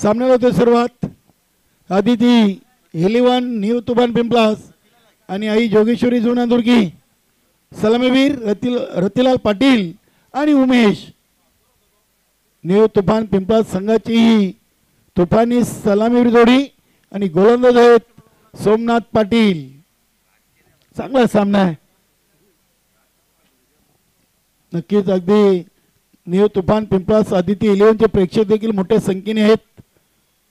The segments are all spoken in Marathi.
सामन्याला होते सुरुवात. आदिती 11 न्यू तुफान पिंपलास आणि आई जोगेश्वरी जुना दुर्गी. सलामीवीर रतिलाल पाटील आणि उमेश. न्यू तुफान पिंपलास संघाची तुफानी सलामीवीर जोडी आणि गोलंदाज आहेत सोमनाथ पाटील. चांगला सामना आहे नक्कीच. अगदी न्यू तुफान पिंपलास आदिती 11 चे प्रेक्षक देखील मोठ्या संख्येने आहेत.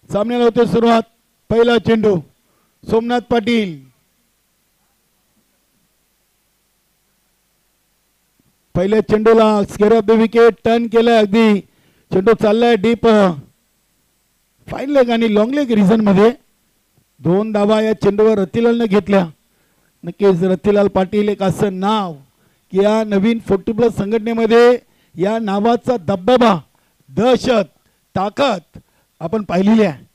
सामन्याला होते सुरुवात. पहिला चेंडू सोमनाथ पाटील. पहिल्या चेंडूला square of the wicket turn केलाय. अगदी चेंडू चाललाय डीप फाईन लेग आणि लॉंग लेग रिझन मध्ये. 2 धावा या चेंडूवर रतिलालने घेतल्या. नक्कीच रतिलाल पाटील एक असं नाव की या नवीन 40+ संघटनेमध्ये या नावाचा दबदबा, दहशत, ताकद आपण पाहिलेली आहे.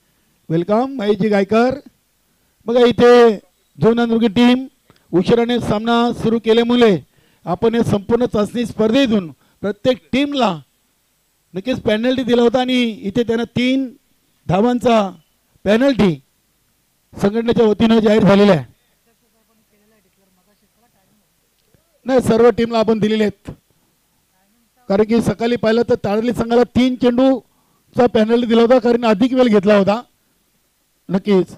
वेलकम महेशजी गायकर. बघा इथे जुनादुर्गी टीम उशिराने सामना सुरू केल्यामुळे आपण हे संपूर्ण चाचणी स्पर्धेतून प्रत्येक टीमला नक्कीच पेनल्टी दिला होता आणि इथे त्यांना 3 धावांचा पेनल्टी संघटनेच्या वतीने जाहीर झालेला आहे. नाही सर्व टीमला आपण दिलेले आहेत कारण की सकाळी पाहिलं तर ताडली संघाला 3 चेंडूचा पेनल्टी दिला होता कारण अधिक वेळ घेतला होता. नक्कीच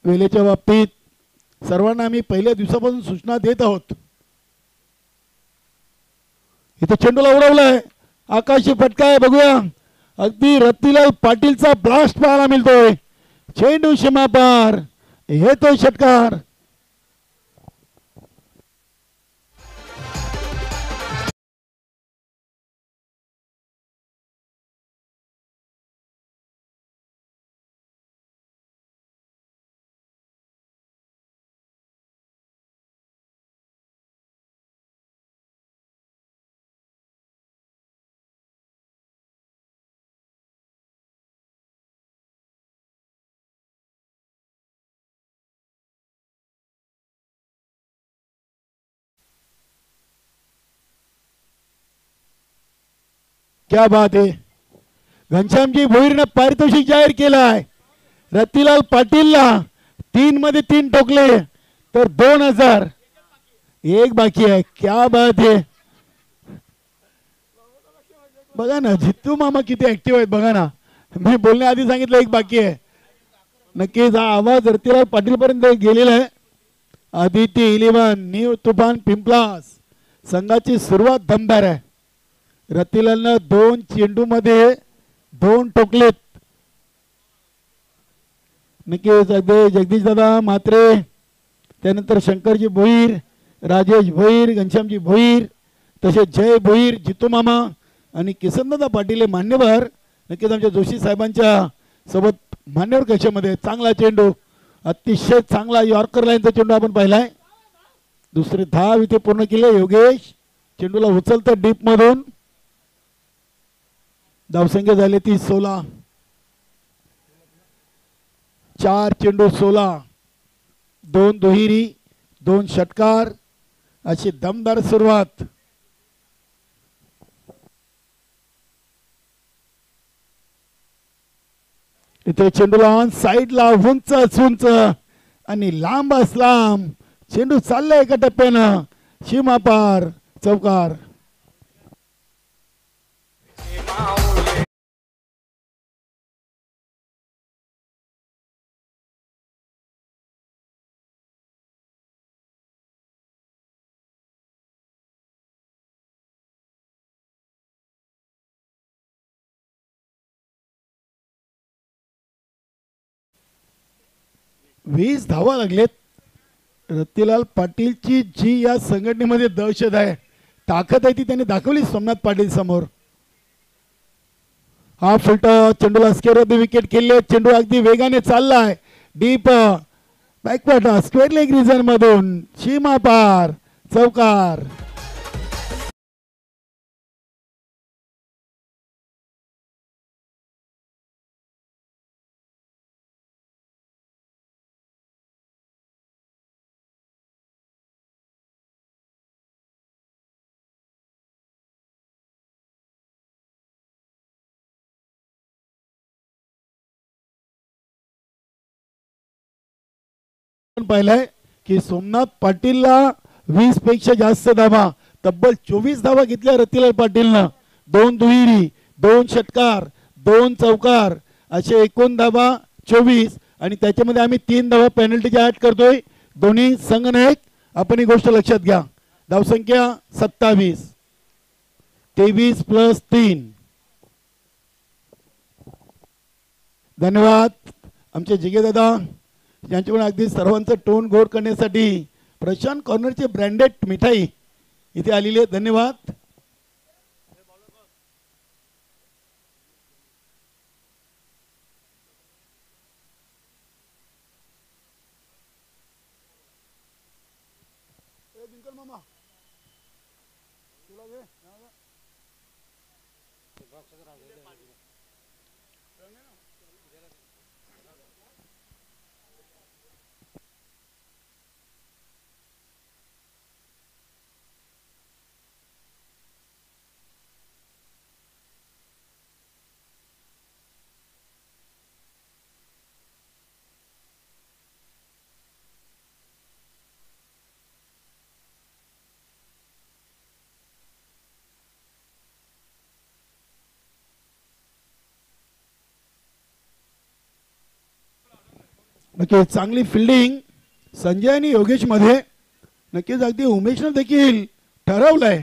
वेळेच्या बाबतीत सर्वांना आम्ही पहिल्या दिवसापासून सूचना देत आहोत. इथे चेंडूला उडवलाय. आकाशी फटका आहे बघूया. अगदी रतिलाल पाटीलचा ब्लास्ट पाहायला मिळतोय. चेंडू सीमा पार येतोय षटकार. क्या बात है. घनश्यामजी भोईरने पारितोषिक जाहीर केलाय. रतिलाल पाटीलला 3 मध्ये 3 टोकले तर 2000. एक बाकी आहे. क्या बात है. बघा ना जितू मामा किती ऍक्टिव्ह आहेत बघा ना. मी बोलण्याआधी सांगितलं एक बाकी आहे. नक्कीच हा आवाज रतिलाल पाटील पर्यंत गेलेला आहे. आदिती 11 न्यू तुफान पिंपलास संघाची सुरुवात दमदार आहे. रतिलालनं 2 चेंडू मध्ये 2 टोकलेत. नक्कीच अगदी जगदीश दादा मात्रे, त्यानंतर शंकरजी भोईर, राजेश भोईर, घनश्यामजी भोईर, तसेच जय भोईर, जितू मामा आणि किसनदादा पाटील मान्यवर नक्कीच आमच्या जोशी साहेबांच्या सोबत मान्यवर कक्षामध्ये. चांगला चेंडू, अतिशय चांगला यॉर्कर लाईनचा चेंडू आपण पाहिलाय. दुसरे धाव इथे पूर्ण केले योगेश. चेंडूला उचलतं डीप मधून. धावसंख्या झाली ती 16. 4 चेंडू 16, 2 दुहेरी, 2 षटकार अशी दमदार सुरुवात. इथे चेंडूला ऑन साईडला उंच आणि लांब लांब चेंडू चाललाय एका टप्प्यानं सीमापार चौकार. वीस धावा लागलेत. रतिलाल पाटीलची जी या संघटनेमध्ये दहशत आहे, ताकद आहे ती त्यांनी दाखवली सोमनाथ पाटील समोर. हा फुलटा चेंडूला स्क्वेअर द विकेट केले. चेंडू अगदी वेगाने चाललाय deep backward square leg region मधून सीमा पार चौकार. पण पाहिलंय की सोमनाथ पाटीलला 20 पेक्षा जास्त धावा, तब्बल 24 धावा घेतल्या रतिलाल पाटीलनं. 2 दुहेरी, 2 षटकार, 2 चौकार असे एकूण धावा 24 आणि त्याच्यामध्ये आम्ही 3 धावा पेनल्टीच्या ऍड करतोय दोन्ही संघनायक. आपण ही गोष्ट लक्षात घ्या. धावसंख्या 27, 23 प्लस 3. धन्यवाद आमचे जिगे दादा यांच्याकडून अगदी सर्वांचं टोन गोड करण्यासाठी प्रशांत कॉर्नरची ब्रँडेड मिठाई इथे आलेली आहे. धन्यवाद. नक्कीच चांगली फिल्डिंग संजय आणि योगेश मध्ये. नक्कीच अगदी उमेशनं देखील ठरवलंय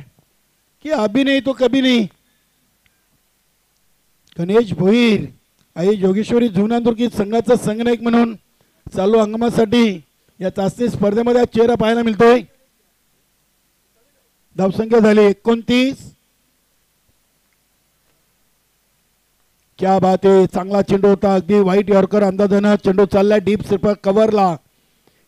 की अभी नहीं तो कभी नहीं. गणेश भोईर आई योगेश्वरी जुनांदुर्गी संघाचा संघनायक म्हणून चालू हंगामासाठी या चाचणी स्पर्धेमध्ये चेहरा पाहायला मिळतोय. धावसंख्या झाली 29. क्या बात आहे. चांगला चेंडू होता अगदी वाईट यॉर्कर अंदाजानं चेंडू चाललाय डीप स्लिपर कव्हरला.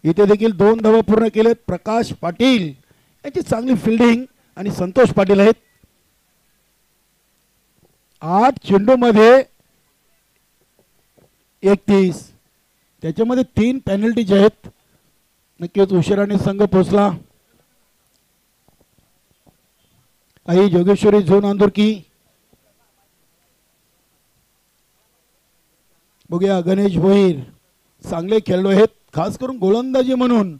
इथे देखील 2 धावा पूर्ण केलेत प्रकाश पाटील यांची चांगली फिल्डिंग आणि संतोष पाटील आहेत. 8 चेंडू मध्ये 31 त्याच्यामध्ये 3 पेनल्टीज आहेत. नक्कीच उशिराने संघ पोहोचला. आई जोगेश्वरी झोन आंदोरकी. बघूया गणेश भोईर चांगले खेळलो आहेत खास करून गोलंदाजी म्हणून.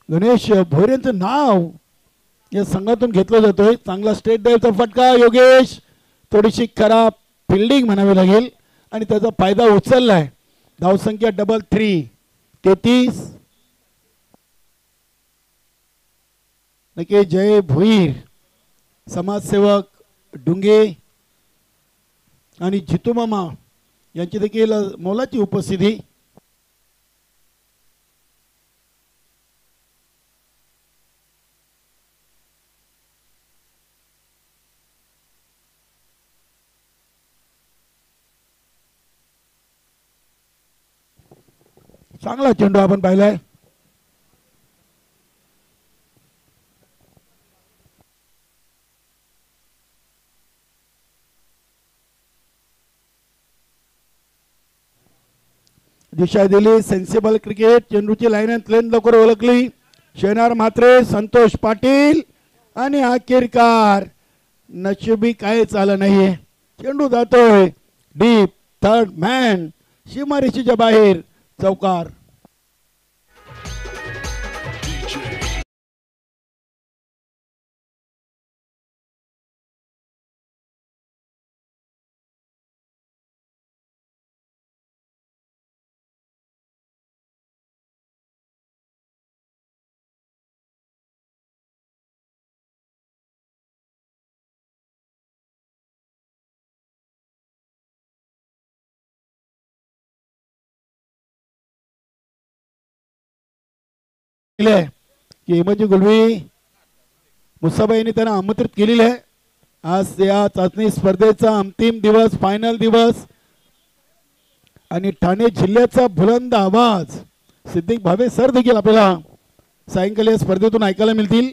गणेश भोईर यांचं नाव या संघातून घेतलं जातोय. चांगला स्टेट ड्राईव्हचा फटका. योगेश थोडीशी खराब फिल्डिंग म्हणावी लागेल आणि त्याचा फायदा उचललाय. धावसंख्या 33. नक्की जय भोईर समाजसेवक डुंगे आणि जितू मामा यांची देखील मोलाची उपस्थिती. चांगला चेंडू आपण पाहिलाय. दिशा दिली सेन्सिबल क्रिकेट. चेंडूची लाईन अँड लेंथ लवकर ओळखली. शेनार म्हात्रे संतोष पाटील आणि अखेरकार नशिबी काय चाललं नाहीये. चेंडू जातोय डीप थर्ड मॅन सीमारेषेच्या बाहेर चौकार. की म्हणजे गुलवी मुसाबाईंनी त्यांना आमंत्रित केलेले आहे. आज या चाचणी स्पर्धेचा अंतिम दिवस फायनल दिवस आणि ठाणे जिल्ह्याचा बुलंद आवाज सिद्दीक भावे सर देखील आपल्याला सायंकाळी या स्पर्धेतून ऐकायला मिळतील.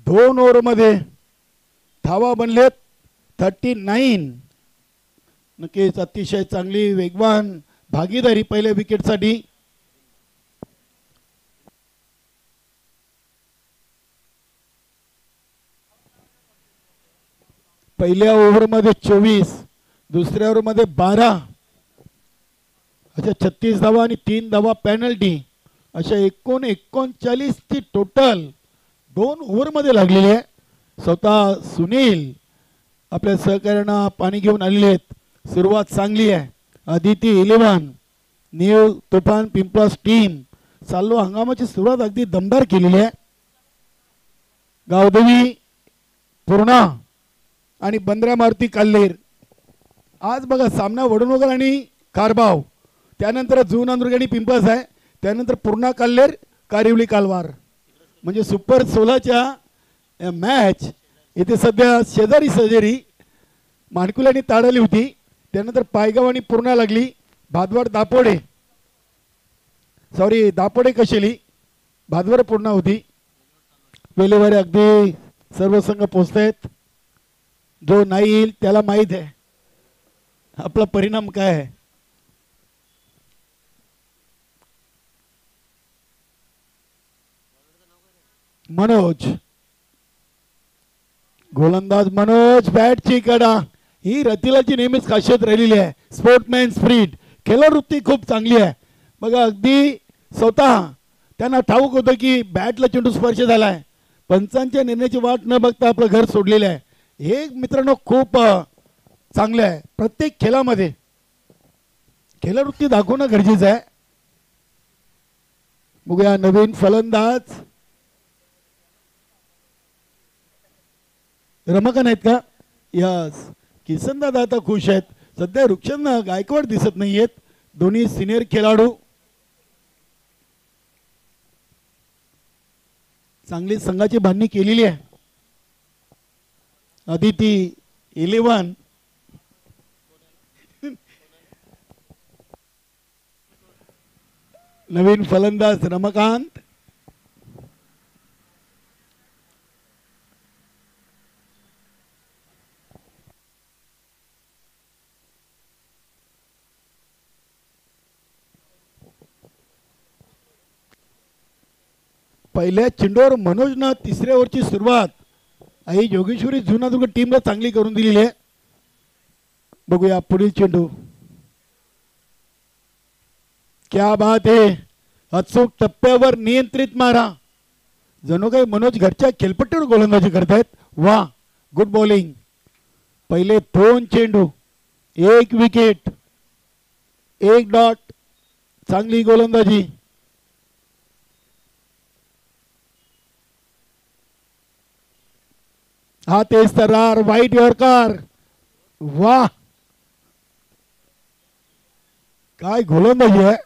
दोन ओव्हर मध्ये धावा बनलेत 39. नक्कीच अतिशय चांगली वेगवान भागीदारी पहिल्या विकेटसाठी. पहिल्या ओव्हर मध्ये 24 दुसऱ्या ओव्हरमध्ये 12 अशा 36 धावा आणि 3 धावा पेनल्टी अशा एकूण 39 ची टोटल 2 ओव्हरमध्ये लागलेली आहे. स्वतः सुनील आपल्या सहकार्यांना पाणी घेऊन आलेले आहेत. सुरुवात चांगली आहे. आदिती 11 न्यू तुफान पिंपळास टीम चालू हंगामाची सुरुवात अगदी दमदार केलेली आहे. गावदेवी पूर्णा आणि बंद्रा मारुती काल्लेर आज बघा सामना वडूनगर आणि कारबाव, त्यानंतर जून अंदुर्ग आणि पिंपळास आहे, त्यानंतर पूर्णा काल्लेर कारिवली कालवार. म्हणजे सुपर 16च्या मॅच इथे सध्या शेजारी शेजारी माणकुल आणि ताडली होती, त्यानंतर पायगाव आणि पूर्णा लागली. भादवाड दापोडे दापोडे कशेली भादवाड पूर्णा होती. वेळेवर अगदी सर्व संघ पोचतायत. जो नाही येईल त्याला माहीत आहे आपला परिणाम काय आहे. मनोज गोलंदाज मनोज बॅटची कडा ही रतिलाची नेहमीच खासियत राहिलेली आहे. स्पोर्टमॅन स्पिरिट खेळवृत्ती खूप चांगली आहे. बघा अगदी स्वतः त्यांना ठाऊक होतं की बॅटला चेंडू स्पर्श झालाय, पंचांच्या निर्णयाची वाट न बघता आपलं घर सोडलेलं आहे. हे मित्रांनो खूप चांगलं आहे. प्रत्येक खेळामध्ये खेळवृत्ती दाखवणं गरजेचं आहे. बघूया नवीन फलंदाज रमकांत आहेत का? यस, किसन दादा आता खुश आहेत. सध्या रुक्षांना गायकवाड दिसत नाहीयेत. दोन्ही सिनियर खेळाडू चांगली संघाची बांधणी केलेली आहे. आदिती 11 नवीन फलंदाज रमाकांत. पहिल्या चेंडूवर मनोजनं तिसऱ्या ओव्हरची सुरुवात आई जोगेश्वरी जुनादुर्ग टीमला चांगली करून दिलेली आहे. बघूया पुढील चेंडू. क्या बात आहे. अचूक टप्प्यावर नियंत्रित मारा. जणू काही मनोज घरच्या खेळपट्टीवर गोलंदाजी करतायत. वा, गुड बॉलिंग. पहिले 2 चेंडू 1 विकेट 1 डॉट. चांगली गोलंदाजी. हा तेच तरार वाईट यॉर्कर. वाह, काय गोलंदाजी आहे.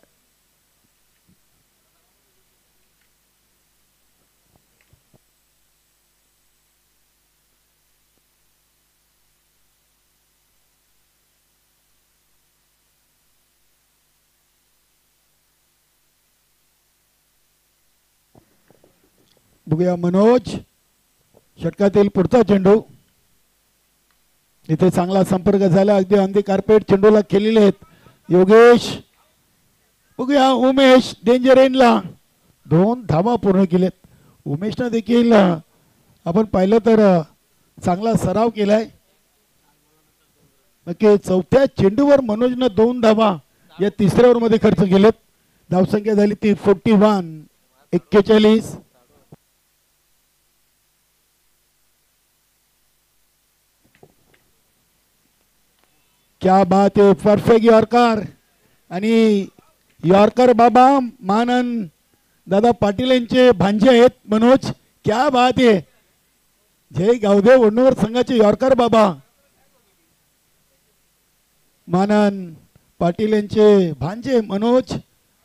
बघूया मनोज षटकातील पुढचा चेंडू. इथे चांगला संपर्क झाला. अगदी ऑन दी कार्पेट चेंडूला खेळलेले आहेत योगेश. बघूया उमेश डेंजर एंडला 2 धावा पूर्ण केलेत. उमेशनं देखील आपण पाहिलं तर चांगला सराव केलाय. नक्की चौथ्या चेंडूवर मनोजनं 2 धावा या तिसऱ्या ओव्हरमध्ये खर्च केलेत. धावसंख्या झाली ती 41 41. क्या बात आहे. Perfect yorker. आणि यॉर्कर बाबा मानन दादा पाटील यांचे भांजे आहेत मनोज. क्या बात आहे. जय गावदेव वडनूर संघाचे यॉर्कर बाबा मानन पाटील यांचे भांजे मनोज.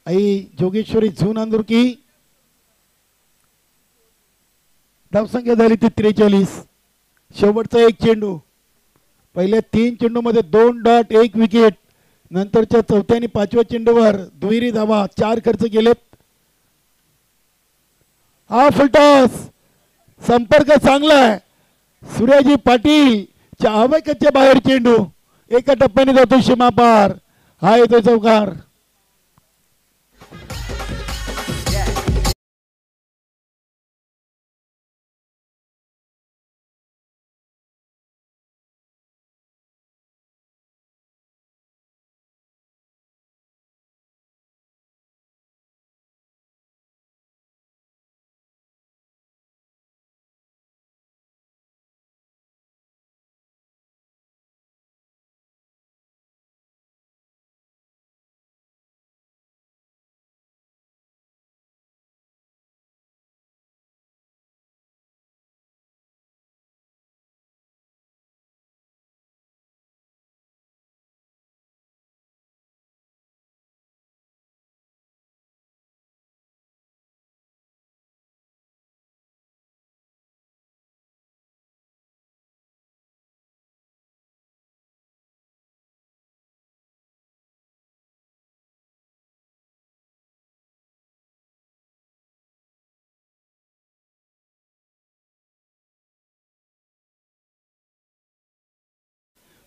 आई जोगेश्वरी झून अंदुर्की. धावसंख्या झाली ती 43. शेवटचा 1 चेंडू. पहिल्या 3 चेंडूमध्ये 2 डॉट 1 विकेट. नंतरच्या चौथ्या आणि 5व्या चेंडूवर दुहेरी धावा 4 खर्च केलेत. हा फुलटॉस. संपर्क चांगला आहे. सूर्याजी पाटील च्या अवकाच्या बाहेर चेंडू एका टप्प्याने जातो सीमापार. हा येतो चौकार.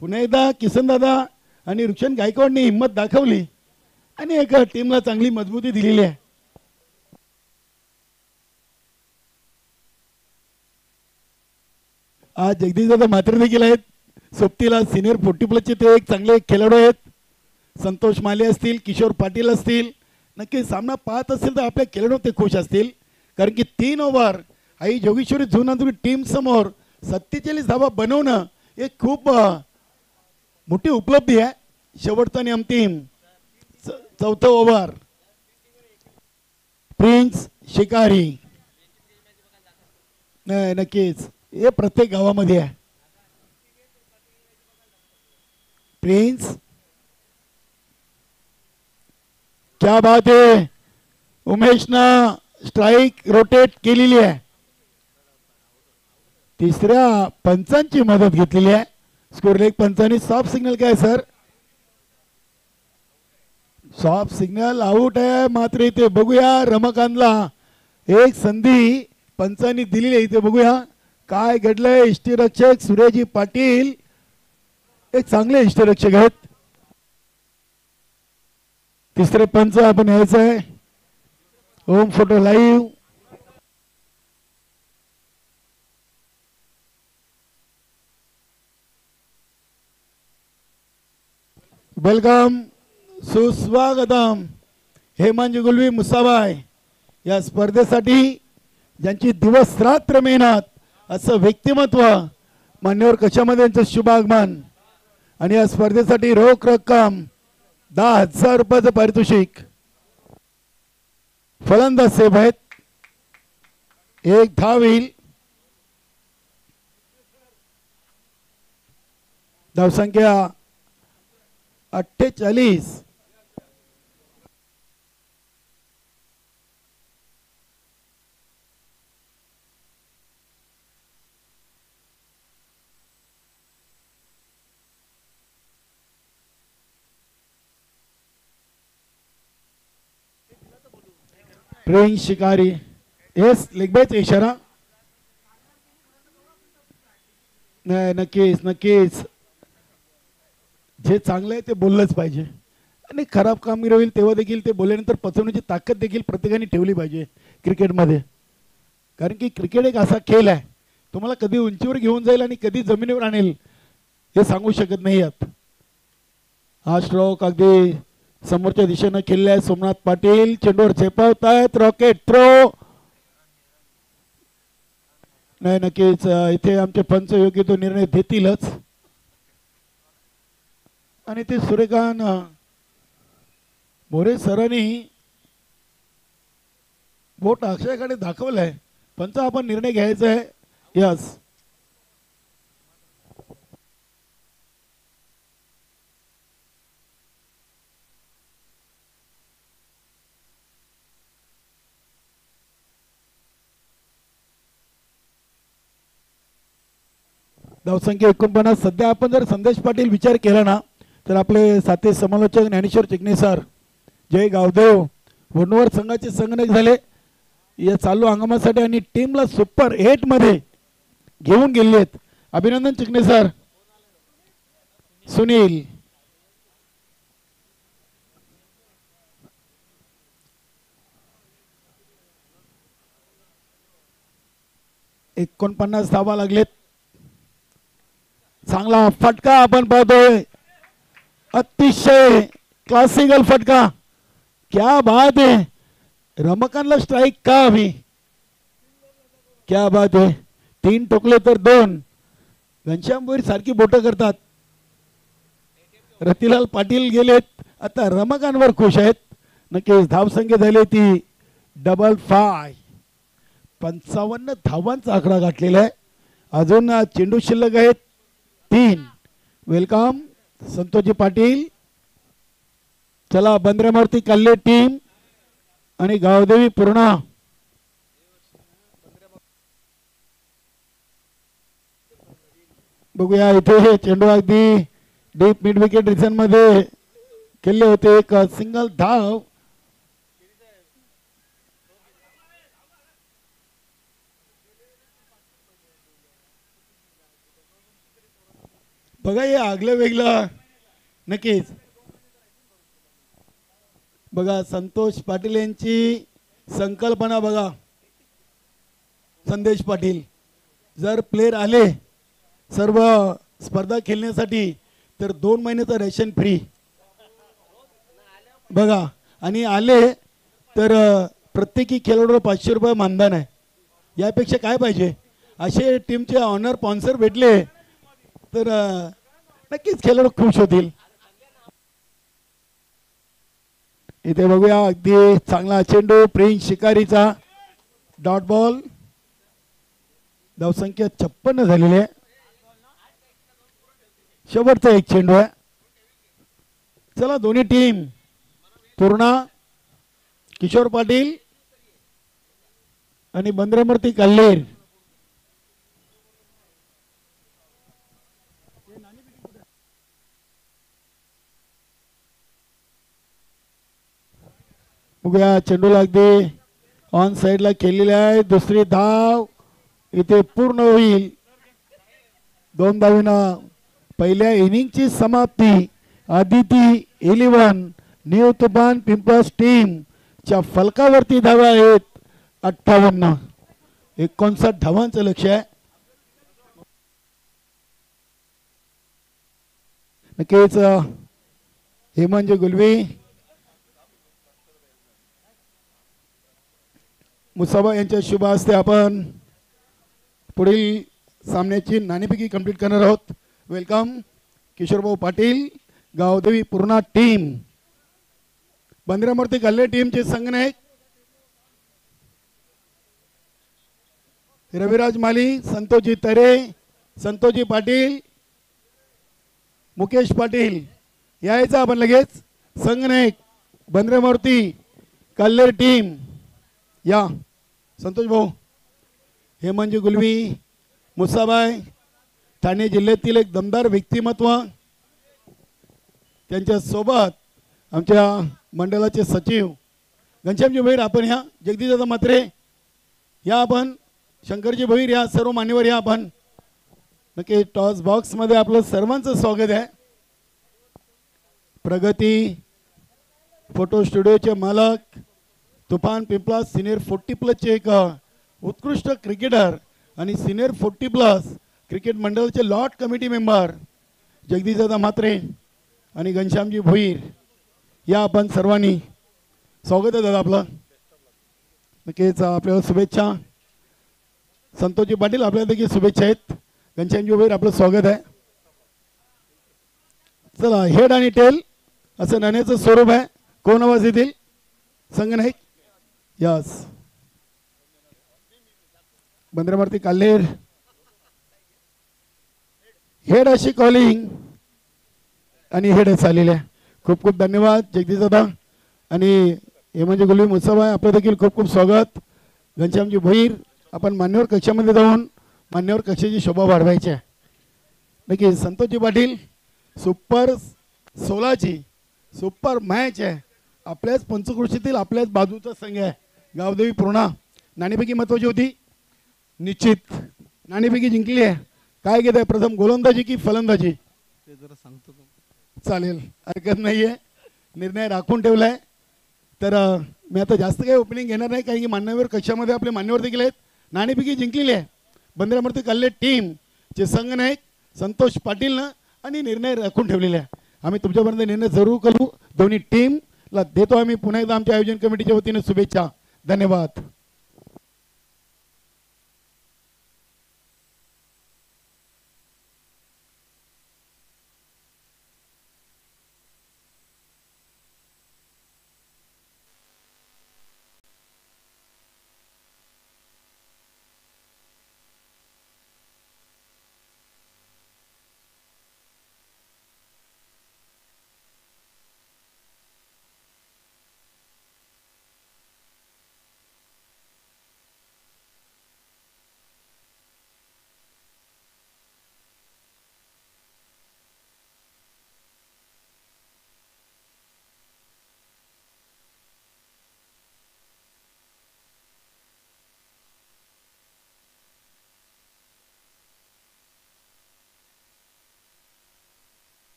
पुन्हा एकदा किसन दादा आणि रुशन गायकवाडने हिंमत दाखवली आणि एका टीमला चांगली मजबूती दिलेली आहे. आज जगदीश दादा मात्र देखील आहेत. सोबतीला सिनियर 40+ ते एक चांगले खेळाडू आहेत. संतोष माले असतील, किशोर पाटील असतील. नक्की सामना पाहत असतील तर आपल्या खेळाडू ते खुश असतील, कारण की 3 ओव्हर आई जोगेश्वरी झुनांतुरी टीम समोर 47 धावा बनवणं एक खूप मोठी उपलब्धी आहे. शेवटचा आणि अंतिम चौथा ओव्हर. प्रिन्स शिकारी. नाही नक्कीच हे प्रत्येक गावामध्ये आहे. प्रिन्स क्या बात आहे. उमेशनं स्ट्राईक रोटेट केलेली आहे. तिसऱ्या पंचांची मदत घेतलेली आहे. स्कोर लेग पंचांनी सॉफ्ट सिग्नल काय सर? सॉफ्ट सिग्नल आउट आहे. मात्र इथे बघूया रमाकांतला एक संधी पंचांनी दिलेली आहे. इथे बघूया काय घडलंय. इष्टरक्षक सूर्यजी पाटील एक चांगले इष्टरक्षक आहेत. तिसरे पंच आपण यायचं आहे. Home photo live. वेलकम सुस्वागतम. हेमांजी गुलवी मुसाबाई या स्पर्धेसाठी ज्यांची दिवस रात्र मेहनत असं व्यक्तिमत्व मान्यवर कशामध्ये यांचं शुभ आगमन. आणि या स्पर्धेसाठी रोख रक्कम 10,000 रुपयाचं पारितोषिक. फलंदाज सेफ आहेत. एक धाव येईल. धावसंख्या 48. प्रिन्स शिकारी. येस लेगबायचा इशारा. नाही नक्कीच नक्कीच जे चांगलं आहे ते बोललंच पाहिजे. आणि खराब कामगिरी होईल तेव्हा देखील ते बोलल्यानंतर पचवण्याची ताकद देखील प्रत्येकाने ठेवली पाहिजे क्रिकेटमध्ये. कारण की क्रिकेट एक असा खेळ आहे, तुम्हाला कधी उंचीवर घेऊन जाईल आणि कधी जमिनीवर आणेल हे सांगू शकत नाही आहात. हा स्ट्रोक अगदी समोरच्या दिशेनं खेळले आहे. सोमनाथ पाटील चेंडूवर झेपावतायत. Rocket throw. नाही नक्कीच इथे आमचे पंच योग्य तो निर्णय देतीलच. आणि ते सूर्यकांत मोरे सरांनी बोट अक्षयाकडे दाखवलंय. पंच आपण निर्णय घ्यायचा आहे. यस धावसंख्या 49. सध्या आपण जर संदेश पाटील विचार केला ना तर आपले साथी समालोचक ज्ञानेश्वर चिकणे सर, जय गावदेव वनवर संघाचे संगणक झाले या चालू हंगामासाठी आणि टीमला सुपर 8 मध्ये घेऊन गेले आहेत. अभिनंदन चिकणे सर. सुनील 49 धावा लागलेत. चांगला फटका आपण पाहतोय. अतिशय क्लासिकल फटका. क्या बात है. रमाकांतला स्ट्राईक का हवी. क्या बात है. 3 टोकले तर 2. घनश्याम भोईर सारखी बोट करतात. रतिलाल पाटील गेलेत. आता रमाकांतवर खुश आहेत. नक्कीच धावसंख्या झाली ती 55. 55 धावांचा आकडा गाठलेला आहे. अजून चेंडू शिल्लक आहेत 3. वेलकम संतोषजी पाटील. चला बंदरामावरती काढले टीम आणि गावदेवी पूर्ण. बघूया इथे हे चेंडू अगदी डीप मिड विकेट रिजन मध्ये केले होते. एक सिंगल धाव. बघा हे आगलं वेगळं नक्कीच. बघा संतोष पाटील यांची संकल्पना बघा. संदेश पाटील जर प्लेयर आले सर्व स्पर्धा खेळण्यासाठी तर 2 महिन्याचं रेशन फ्री बघा. आणि आले तर प्रत्येकी खेळाडूला 500 रुपये मानधन आहे. यापेक्षा काय पाहिजे. असे टीमचे ऑनर स्पॉन्सर भेटले तर नक्कीच खेळाडू खुश होतील. इथे बघूया अगदी चांगला चेंडू प्रिन्स शिकारीचा डॉट बॉल. धावसंख्या 56 झालेली आहे. शेवटचा एक चेंडू आहे. चला दोन्ही टीम पूर्णा किशोर पाटील आणि बंद्रमूर्ती कल्लेर बघूया चेंडूला अगदी ऑन साइडला केलेली आहे. दुसरी धाव इथे पूर्ण होईल. 2 धावीनं पहिल्या इनिंगची समाप्ती. आदिती 11 न्यू तुफान पिंपळस टीम च्या फलकावरती धावा आहेत 58. 59 धावांचं लक्ष आहे. नक्कीच हेमंत गुलवी मुसाबा यांच्या शुभ हस्ते आपण पुढील सामन्याची नाणेफेकी कंप्लीट करणार आहोत. Welcome Kishorbhau Patil Gavdevi Purna team. बंद्रामूर्ती कल्ले टीमचे संघनायक रविराज माली, संतोषजी तरे, संतोषजी पाटील, मुकेश पाटील यायचं आपण लगेच. संघनायक बंद्रामूर्ती कल्लेर टीम या. संतोष भाऊ हेमंत गुलवी मुसाबाई ठाणे जिल्ह्यातील एक दमदार व्यक्तिमत्व. त्यांच्या सोबत आमच्या मंडळाचे सचिव घनश्यामजी भोईर आपण ह्या. जगदीशदादा म्हात्रे या आपण. शंकरजी भोईर या. सर्व मान्यवर या आपण. नक्की टॉस बॉक्स मध्ये आपलं सर्वांचं स्वागत आहे. प्रगती फोटो स्टुडिओचे मालक तुफान पिंपळास सिनियर 40+ चे एक उत्कृष्ट क्रिकेटर आणि सिनियर 40+ क्रिकेट मंडळाचे लॉट कमिटी मेंबर जगदीशदादा म्हात्रे आणि घनश्यामजी भोईर या आपण सर्वांनी. स्वागत आहे दादा आपलं. नक्कीच आपल्याला शुभेच्छा. संतोषजी पाटील आपल्याला देखील शुभेच्छा आहेत. घनश्यामजी भोईर आपलं स्वागत आहे. चला हेड आणि टेल असं नाण्याचं स्वरूप आहे. कोण आवाज येतील. संघनायक यस बंद्रामूर्ती काल्हेर. हेड अशी कॉलिंग आणि हेड चाललेलं आहे. खूप खूप धन्यवाद जगदीश दादा आणि हेमंत गुलवी मुसाबाई आपलं देखील खूप खूप स्वागत. घनश्यामजी भोईर आपण मान्यवर कक्षामध्ये जाऊन मान्यवर कक्षाची शोभा वाढवायची आहे. नक्की Santoshji Patil super 16ची super match आहे. आपल्याच पंचकृषीतील आपल्याच बाजूचा संघ आहे गावदेवी पूर्णा. नाणेफेकी महत्वाची होती. निश्चित नाणेफेकी जिंकली आहे. काय घेत आहे प्रथम गोलंदाजी की फलंदाजी ते जरा सांगतो. चालेल हरकत नाही आहे. निर्णय राखून ठेवला आहे. तर मी आता जास्त काही ओपनिंग घेणार नाही कारण की मान्यवर कक्षामध्ये आपले मान्यवर देखील आहेत. नाणेफेकी जिंकलेली आहे. बंद्रामूर्ती कल्ले टीमचे संघनायक संतोष पाटीलनं आणि निर्णय राखून ठेवलेला आहे. आम्ही तुमच्यापर्यंत निर्णय जरूर करू. दोन्ही टीमला देतो आम्ही पुन्हा एकदा आमच्या आयोजन कमिटीच्या वतीने शुभेच्छा. धन्यवाद.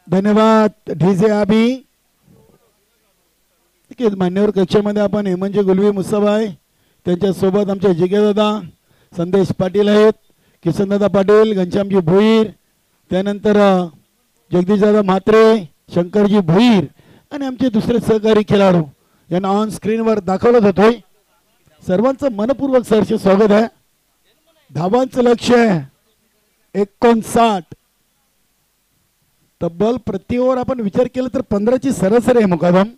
धन्यवाद ढिसे आबी. ठीक आहे, मान्यवर कक्षेमध्ये आपण हेमंत गुलवी मुसाबाई त्यांच्यासोबत आमचे जिगे दादा संदेश पाटील आहेत, किसनदादा पाटील, घनश्यामजी भोईर, त्यानंतर जगदीशदादा म्हात्रे, शंकरजी भोईर आणि आमचे दुसरे सहकारी खेळाडू यांना ऑन स्क्रीनवर दाखवलं जातोय. सर्वांचं मनपूर्वक सहर्ष स्वागत आहे. धावांचं लक्ष आहे 59. तब्बल प्रति ओव्हर आपण विचार केला तर 15ची सरासरी आहे मुकादम.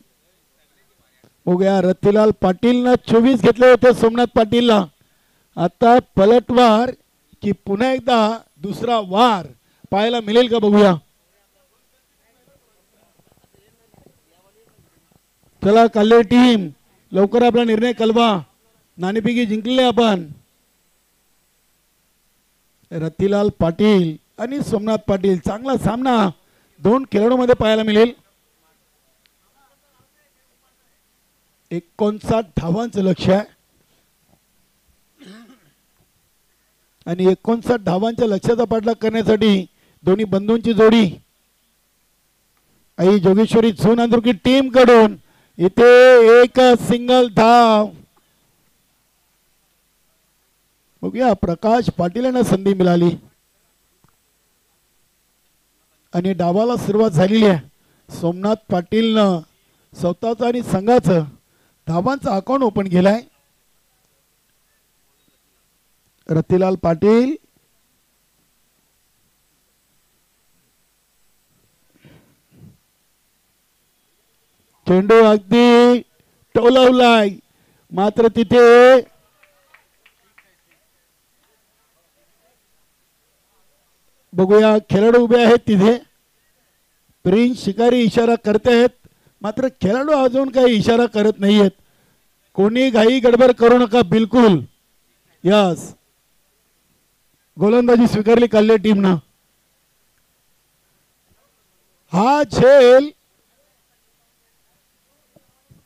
बघूया, रतिलाल पाटीलनं 24 घेतले होते सोमनाथ पाटीलला. आता पलटवार की पुन्हा एकदा दुसरा वार पाहायला मिळेल का बघूया. चला काल्ले टीम लवकर आपला निर्णय कळवा. नाणेफेकी जिंकले आपण. रतिलाल पाटील आणि सोमनाथ पाटील, चांगला सामना दोन खेळाडूंमध्ये पाहायला मिळेल. 59 धावांचं लक्ष आहे आणि 59 धावांच्या लक्ष्याचा पाठलाग करण्यासाठी दोन्ही बंधूंची जोडी आई जोगेश्वरी सोनांदुर्गी टीम कडून इथे एक सिंगल धाव. बघूया, प्रकाश पाटील यांना संधी मिळाली आणि डावाला सुरुवात झालेली आहे. सोमनाथ पाटीलनं स्वतःचं आणि संघाचं धावांचं अकाउंट ओपन केलाय. रतिलाल पाटील चेंडू अगदी टोलवलाय, मात्र तिथे बघूया खेळाडू उभे आहेत. तिथे प्रिन्स शिकारी इशारा करतायत, मात्र खेळाडू अजून काही इशारा करत नाहीयेत. कोणी घाई गडबड करू नका बिलकुल. यस, गोलंदाजी स्वीकारली काल्ले टीमनं. हा झेल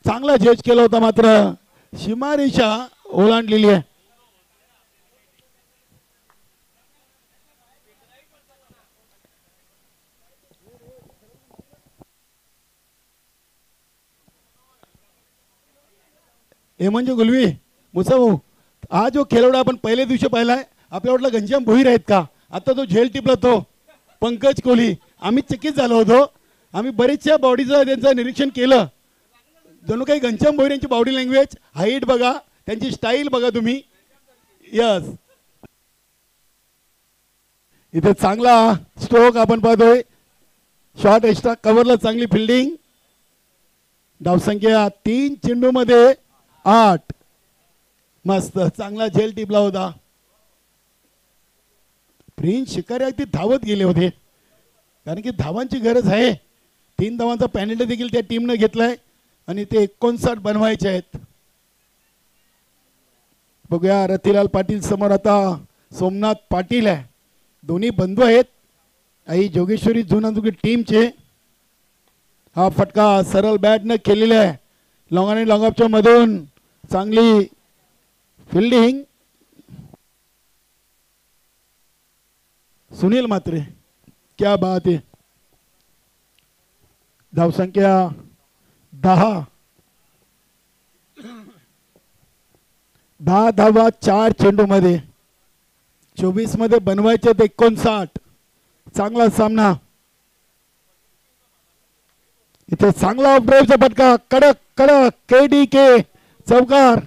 चांगला झेज केला होता, मात्र सीमारेषा ओलांडलेली आहे. हे म्हणजे गुलवी मुसा भाऊ, हा जो खेळाडू आपण पहिल्या दिवशी पाहिलाय, आपल्या वाटलं घनश्याम भोईर आहेत का. आता तो झेल टिपला तो पंकज कोहली. आम्ही चकित झालो होतो. आम्ही बरेचशा बॉडीचं त्यांचं निरीक्षण केलं. जणू काही घनश्याम भोईर यांची बॉडी लँग्वेज, हाईट बघा, त्यांची स्टाईल बघा तुम्ही. यस, इथे चांगला स्ट्रोक आपण पाहतोय. शॉर्ट एक्स्ट्रा कव्हरला चांगली फिल्डिंग. धावसंख्या 3 चेंडू मध्ये 8. मस्त चांगला झेल टिपला होता. प्रिन्स शिकारी अगदी धावत गेले होते, कारण की धावांची गरज आहे. 3 धावांचा पेनल्टी देखील त्या टीमनं घेतलाय आणि ते 59 बनवायचे आहेत. बघूया, रतिलाल पाटील समोर आता सोमनाथ पाटील आहे. दोन्ही बंधू आहेत आई जोगेश्वरी जुनादुर्गी टीमचे. हा फटका सरळ बॅटनं केलेला आहे. लॉंग आणि लॉंग ऑफच्या मधून चांगली फिल्डिंग. सुनील मात्रे, क्या बात है. धावसंख्या 10 धावा 4 चेंडू मध्ये. 24 मध्ये बनवायचे 59. चांगला सामना. इथे चांगला ऑफ ड्राईव्हचा फटका, कडक कडक KDK चौकार.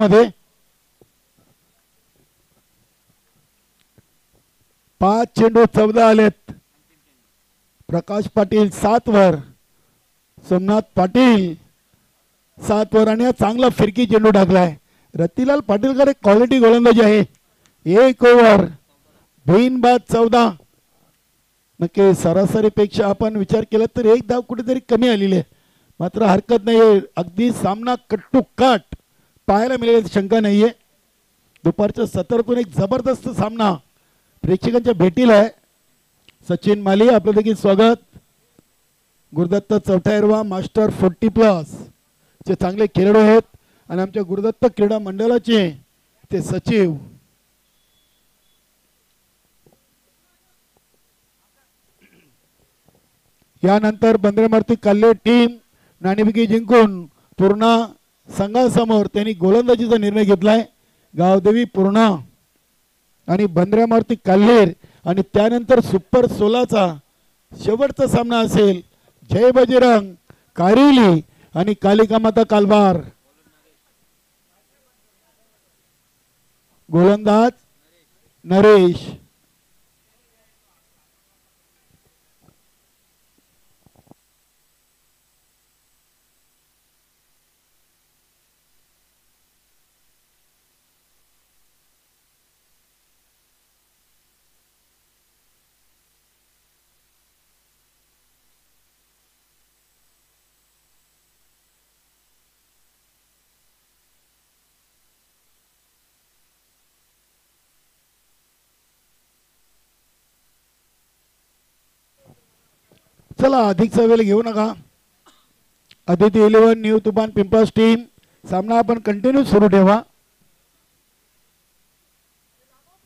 मध्ये 5 चेंडू 14 आलेत. प्रकाश पाटील 7 वर, सोमनाथ पाटील 7 वर आणि चांगला फिरकी चेंडू टाकलाय. रतिलाल पाटीलकडे क्वालिटी गोलंदाजी आहे. एक ओव्हर बिनबाद 14. नक्की सरासरीपेक्षा आपण विचार केला तर एक धाव कुठेतरी कमी आलेली आहे, मात्र हरकत नाही. अगदी सामना कट्टुकाट पाहायला मिळेल, शंका नाहीये. दुपारच्या सत्रातून एक जबरदस्त सामना प्रेक्षकांच्या भेटीला आहे. सचिन माली आपलं देखील स्वागत. गुरुदत्त चौथायरवा मास्टर 40+ चे चांगले खेळाडू आहेत आणि आमच्या गुरुदत्त क्रीडा मंडळाचे ते सचिव. यानंतर बंदरेमारुती कल्ले टीम नाणेफेकी जिंकून पूर्णा संघासमोर त्यांनी गोलंदाजीचा निर्णय घेतलाय. गावदेवी पूर्णा आणि बंदरेमारुती कल्हेर आणि त्यानंतर सुपर 16चा शेवटचा सामना असेल. जय बजरंग कारिली आणि कालिका माता कालबार. गोलंदाज नरेश. चला अधिकचा वेळ घेऊ नका. आदिती 11 न्यू तुफान पिंपळास टीम सामना आपण कंटिन्यू सुरू ठेवा.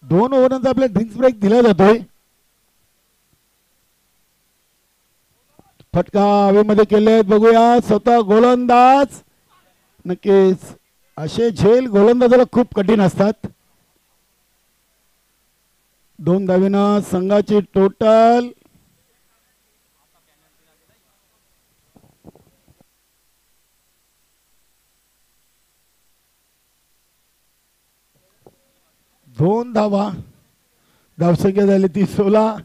2 ओव्हरांचा आपल्या ड्रिंक्स ब्रेक दिला जातोय. फटका हवेमध्ये केले बघूया. स्वतः गोलंदाज. नक्कीच असे झेल गोलंदाजाला खूप कठीण असतात. 2 धावेनं संघाची टोटल. दोन धावा. धावसंख्या झाली ती 16.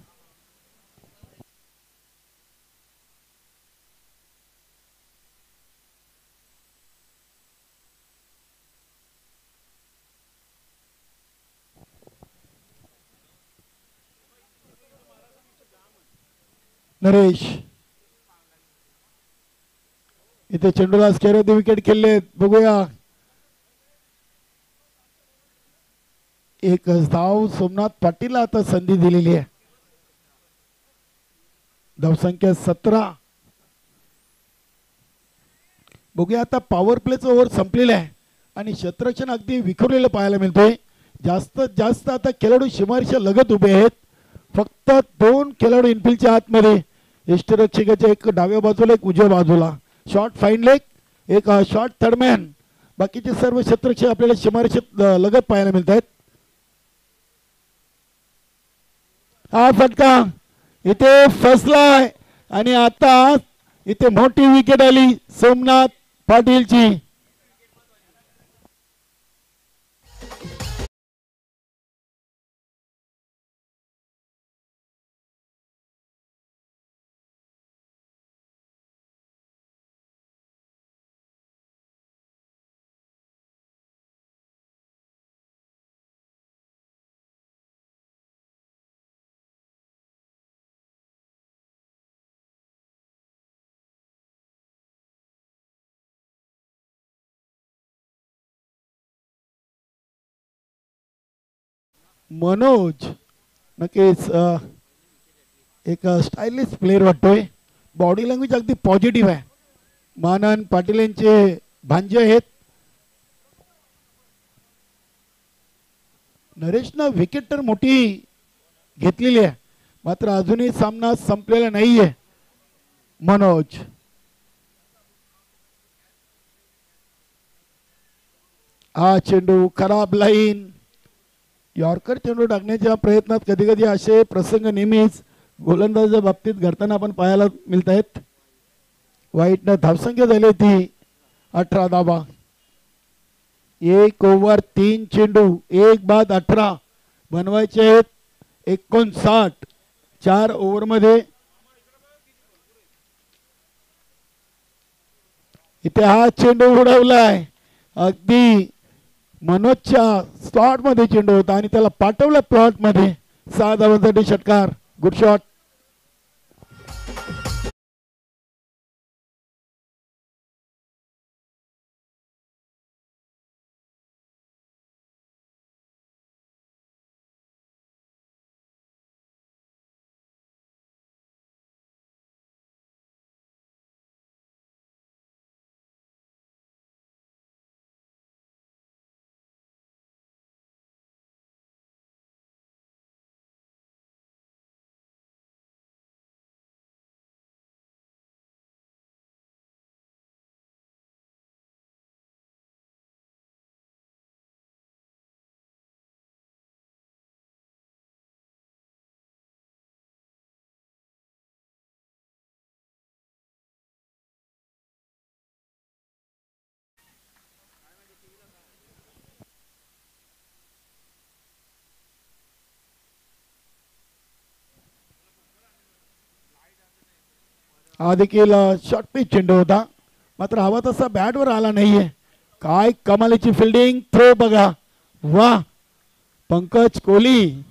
नरेश इथे चेंडूला स्केअर विकेट खेळलेत बघूया. एक धाव सोमनाथ पाटील आता संधी दिलेली आहे. धावसंख्या 17. बघूया आता पॉवर प्लेचं ओव्हर संपलेलं आहे आणि क्षेत्ररक्षण अगदी विखुरलेलं पाहायला मिळतोय. जास्तीत जास्त आता खेळाडू सीमारेषा लगत उभे आहेत. फक्त 2 खेळाडू इनफिल्डच्या आतमध्ये. यष्टिरक्षकाच्या एक डाव्या बाजूला एक उजव्या बाजूला. शॉर्ट फाईन लेग एक शॉर्ट थर्डमॅन. बाकीचे सर्व क्षेत्ररक्षक आपल्याला सीमारेषेत लगत पाहायला मिळत आहेत. हा फटका इथे फसलाय आणि आता इथे मोठी विकेट आली सोमनाथ पाटीलची. मनोज नक्कीच एक स्टायलिश प्लेयर वाटतोय. बॉडी लँग्वेज अगदी पॉझिटिव्ह आहे. मानन पाटील यांचे भांजे आहेत. नरेशनं विकेट तर मोठी घेतलेली आहे, मात्र अजूनही सामना संपलेला नाहीये. मनोज हा चेंडू खराब लाईन. यॉर्कर चेंडू टाकण्याच्या प्रयत्नात कधी कधी असे प्रसंग नेहमीच गोलंदाजाच्या बाबतीत घडताना आपण पाहायला मिळत आहेत. वाईटनं धावसंख्या झाली ती 18 धावा. 1 ओव्हर 3 चेंडू 1 बाद 18 बनवायचे आहेत. 59 4 ओव्हर मध्ये. इथे हा चेंडू उडवलाय अगदी मनोजच्या स्लॉट मध्ये चेंडू होता आणि त्याला पाठवलं प्लॉट मध्ये. 6 धावांसाठी षटकार. Good shot. हा देखील शॉर्ट पिच चेंडू होता, मात्र हवा तसा बॅटवर आला नाहीये. काय कमालीची फिल्डिंग. थ्रो बघा. वा. पंकज कोहली.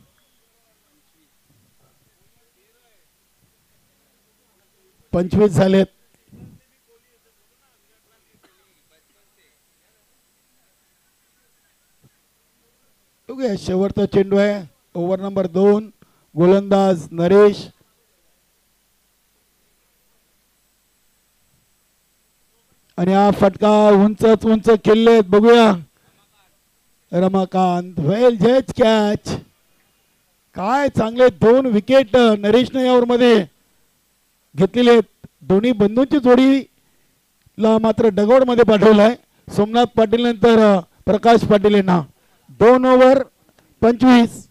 पंचवीस झालेत. शेवटचा चेंडू आहे. Over number 2. गोलंदाज नरेश. आणि हा फटका उंचच उंच खेळलेत. बघूया. रमाकांत. वेल जज कॅच. काय चांगले 2 विकेट नरेशने या ओव्हरमध्ये घेतलेले आहेत. दोन्ही बंधूंची जोडीला मात्र डगआउट मध्ये पाठवलाय. सोमनाथ पाटील नंतर प्रकाश पाटील यांना. 2 ओव्हर 25.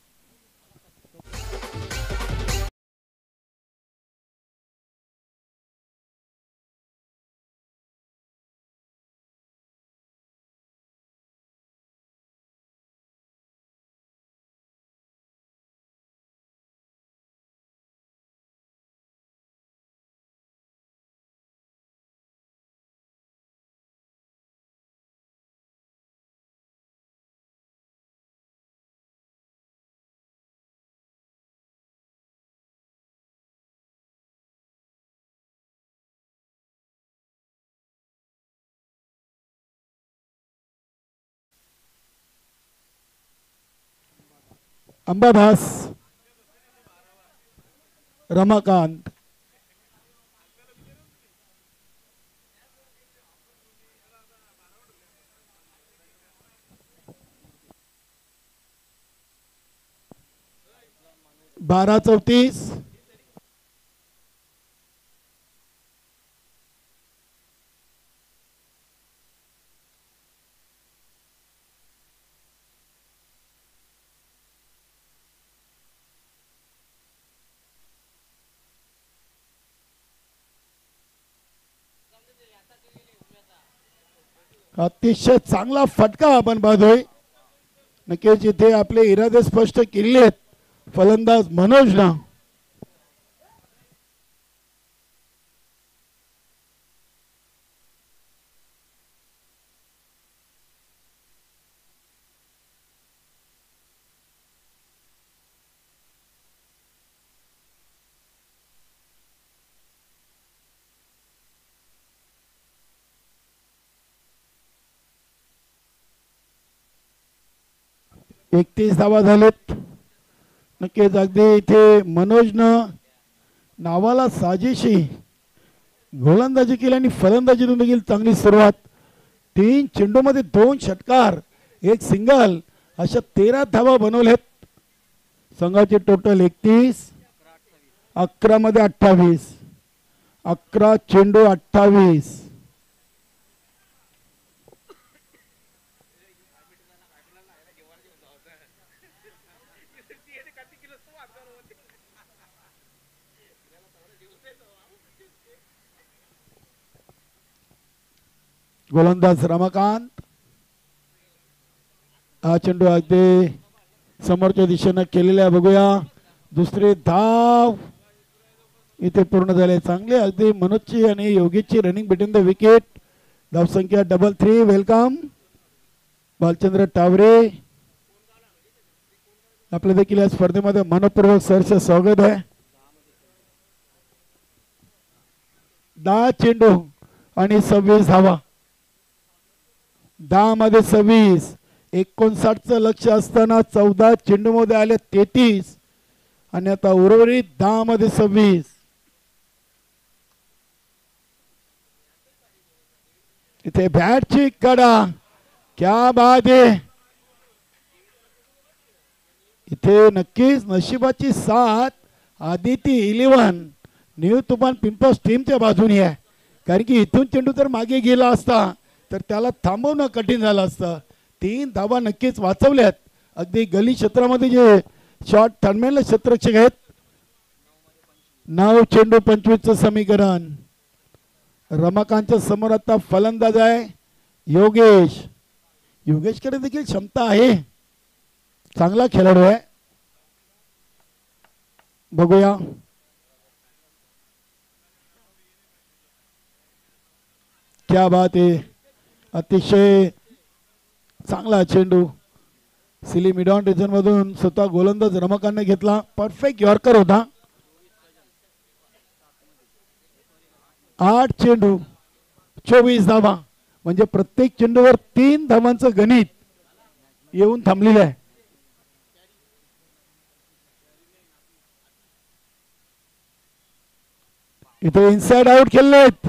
अंबादास. रमाकांत. बारा 34. अतिशय चांगला फटका आपण पाहतोय. नक्कीच इथे आपले इरादे स्पष्ट केले आहेत फलंदाज मनोजनं. एकतीस धावा झालेत. नक्कीच अगदी इथे मनोजनं नावाला साजेशी गोलंदाजी केली आणि फलंदाजीतून देखील चांगली सुरुवात. 3 चेंडूमध्ये 2 षटकार, 1 सिंगल अशा 13 धावा बनवल्यात. संघाचे टोटल 31. 11 मध्ये 28. 11 चेंडू 28. गोलंदाज रमाकांत. हा चेंडू अगदी समोरच्या दिशेने केलेला आहे. बघूया. दुसरे धाव इथे पूर्ण झाले. चांगले अगदी मनोजची आणि योगेशची रनिंग बिटवीन द विकेट. धावसंख्या 3-3. वेलकम. बालचंद्र टावरे आपलं देखील या स्पर्धेमध्ये मनपूर्वक सहर्ष स्वागत आहे. 10 चेंडू आणि 26 धावा. 10 मध्ये 26. 59चं लक्ष असताना 14 चेंडू मध्ये आले 33 आणि आता उर्वरित 10 मध्ये 26. इथे बॅटची कडा. क्या बात आहे. इथे नक्कीच नशिबाची साथ आदिती 11 न्यू तुफान पिंपल्स टीमच्या बाजूने आहे. कारण की इथून चेंडू जर मागे गेला असता तर त्याला थांबवणं कठीण झालं असतं. 3 धावा नक्कीच वाचवल्यात. अगदी गली क्षेत्रामध्ये जे शॉट थर्मेल क्षेत्ररक्षक आहेत. 9 चेंडू 25चं समीकरण. रमाकांतच्या समोर आता फलंदाज आहे योगेश. योगेशकडे देखील क्षमता आहे. चांगला खेळाडू आहे. बघूया क्या बात आहे. अतिशय चांगला चेंडू सिली मिडॉन रिजन मधून स्वतः गोलंदाज रमाकांतने घेतला. परफेक्ट यॉर्कर होता. 8 चेंडू 24 धावा. म्हणजे प्रत्येक चेंडूवर 3 धावांचं गणित येऊन थांबलेलं आहे. इथे इनसाइड आउट खेळलेत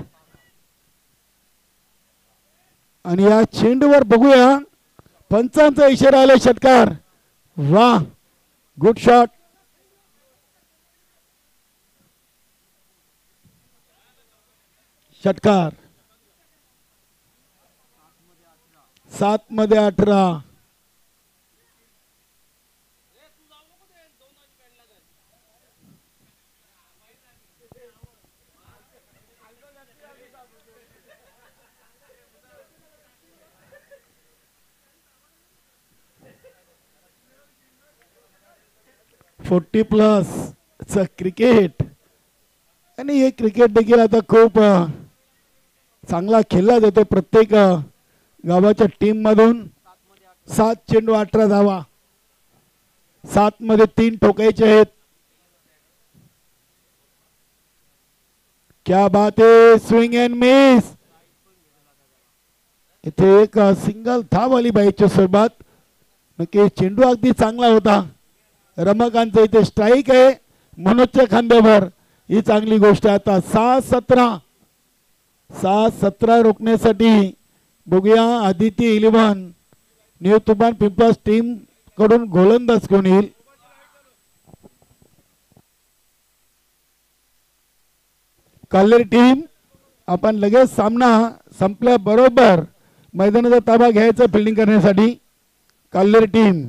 आणि या चेंडूवर बघूया पंचांचा इशारा आलाय. षटकार. वाह गुड शॉट. षटकार. 7 मध्ये 18. +40 क्रिकेट आणि हे क्रिकेट देखील आता खूप चांगला खेळला जातो प्रत्येक गावाच्या टीम मधून. 7 चेंडू 18 धावा. 7 मध्ये 3 ठोकायचे आहेत. क्या बात आहे. Swing and miss. इथे एक सिंगल धाव आली बाईच्या सोबत. नक्की चेंडू अगदी चांगला होता. रमाकांतचा इथे स्ट्राईक आहे मनोजच्या खांद्यावर. ही चांगली गोष्ट आहे. आता 6-17 रोखण्यासाठी बघूया आदिती 11 न्यू तुफान पिंपल्स टीम कडून गोलंदाज कोण येईल. काल्हेर टीम आपण लगेच सामना संपल्याबरोबर मैदानाचा ताबा घ्यायचा फिल्डिंग करण्यासाठी. काल्हेर टीम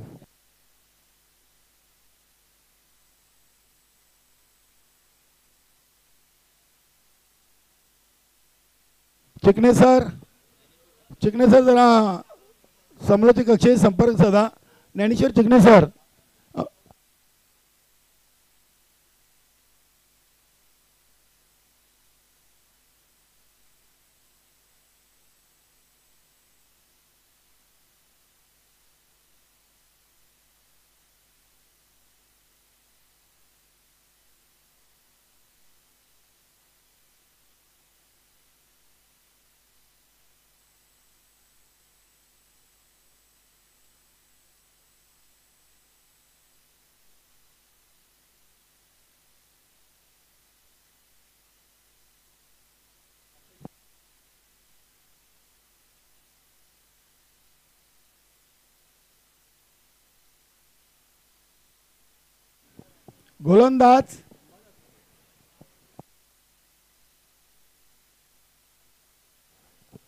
चिकणे सर जरा समोरच्या कक्षेत संपर्क साधा. ज्ञानेश्वर चिकणे सर. गोलंदाज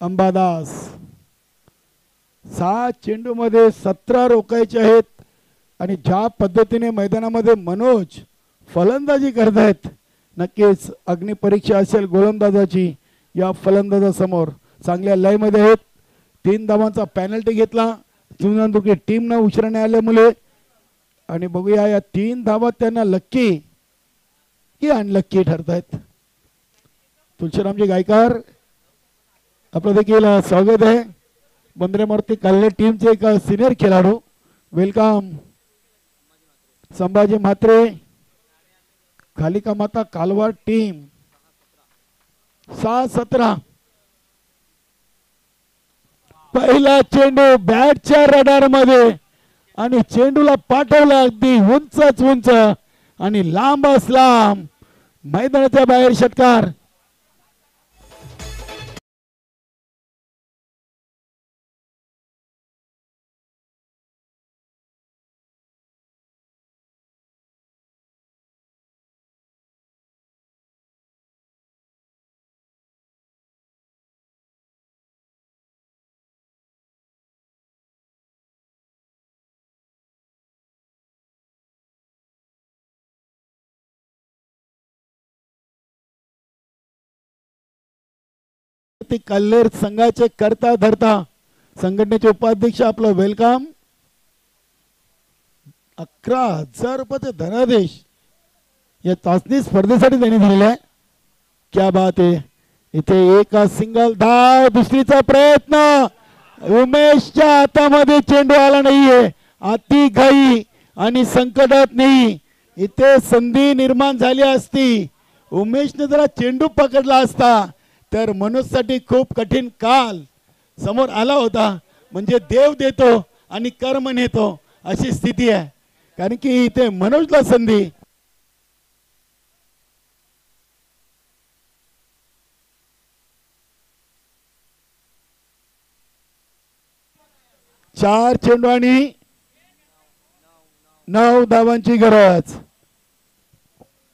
अंबादास. 6 चेंडू मध्ये 17 रोखायचे आहेत आणि ज्या पद्धतीने मैदानामध्ये मनोज फलंदाजी करतायत नक्कीच अग्निपरीक्षा असेल गोलंदाजाची. या फलंदाजासमोर चांगल्या लय मध्ये आहेत. 3 धावांचा पेनल्टी घेतला सिंधुदुर्ग टीम न उशिराने आल्यामुळे. आणि बघूया या 3 धावा त्यांना लक्की की अनलक्की ठरतायत. तुळशीरामजी गायकर आपलं देखील स्वागत आहे. बंद्रेमूर्ती कल्ले टीमचे एक सिनियर खेळाडू. वेलकम संभाजी म्हात्रे. खालिका माता कालवा टीम 6-17. पहिला चेंडू बॅटच्या रडार मध्ये आणि चेंडूला पाठवला अगदी उंचच उंच आणि लांबच लांब मैदानाच्या बाहेर षटकार. कल्लेर संघाचे करता धरता संघटनेचे उपाध्यक्ष आपलं वेलकम. 11,000 रुपयाचे धनादेश या चाचणी स्पर्धेसाठी त्यांनी दिलेला आहे. क्या बात आहे. इथे एका सिंगल धाव. दुसरीचा प्रयत्न. उमेशच्या हातामध्ये चेंडू आला नाहीये. अति घाई आणि संकटात नाही. इथे संधी निर्माण झाली असती. उमेशने जरा चेंडू पकडला असता तर मनोजसाठी खूप कठीण काल समोर आला होता. म्हणजे देव देतो आणि कर्म नेतो अशी स्थिती आहे. कारण की इथे मनोजला संधी. चार चेंडू आणि 9 धावांची गरज.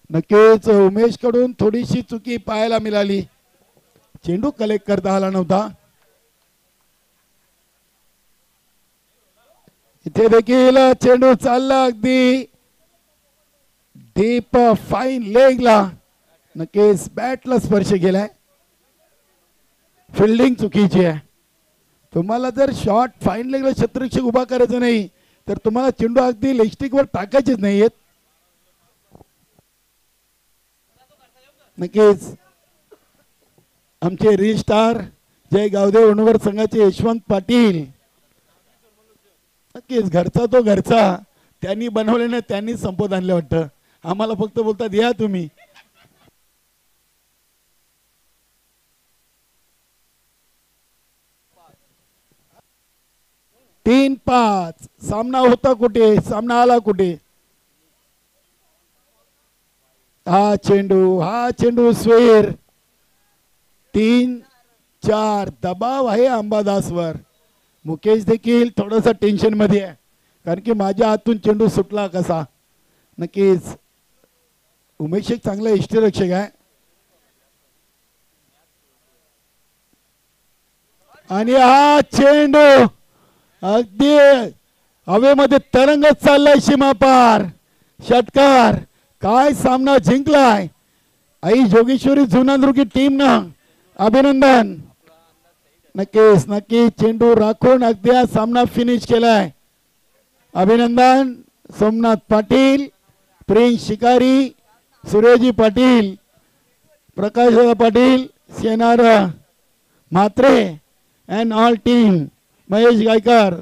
नक्कीच उमेश कडून थोडीशी चुकी पाहायला मिळाली. चेंडू कलेक्ट करता आला नव्हता. इथे देखील चेंडू चालला अगदी डीप फाईन लेगला. नक्कीच बॅटला स्पर्श केलाय. फिल्डिंग चुकीची आहे. तुम्हाला जर शॉट फाईन लेगला शतरक्षक उभा करायचं नाही तर तुम्हाला चेंडू अगदी लेगस्टिक वर टाकायचेच नाहीयेत. नक्कीच आमचे रील स्टार जय गावदेव उणवर संघाचे यशवंत पाटील. नक्कीच घरचा तो घरचा. त्यांनी बनवल्याने त्यांनी संपत आणले वाटतं. आम्हाला फक्त बोलतात या तुम्ही. तीन 5 सामना होता कुठे. सामना आला कुठे. हा चेंडू स्वेर. 3-4 दबाव आहे अंबादासवर. मुकेश देखील थोडासा टेन्शन मध्ये आहे. कारण की माझ्या हातून चेंडू सुटला कसा. नक्कीच उमेश एक चांगला यष्टीरक्षक आहे. आणि हा चेंडू अगदी हवेमध्ये तरंगत चाललाय सीमापार. षटकार. काय सामना जिंकलाय. आई जोगेश्वरी जुनांदुर्गी टीम न अभिनंदन. नक्कीच चेंडू राखून अगदी सामना फिनिश केलाय. अभिनंदन. सोमनाथ पाटील, प्रिन्स शिकारी, सूर्यजी पाटील, प्रकाश पाटील, सेनार Mhatre and all team, Mahesh Gaikar.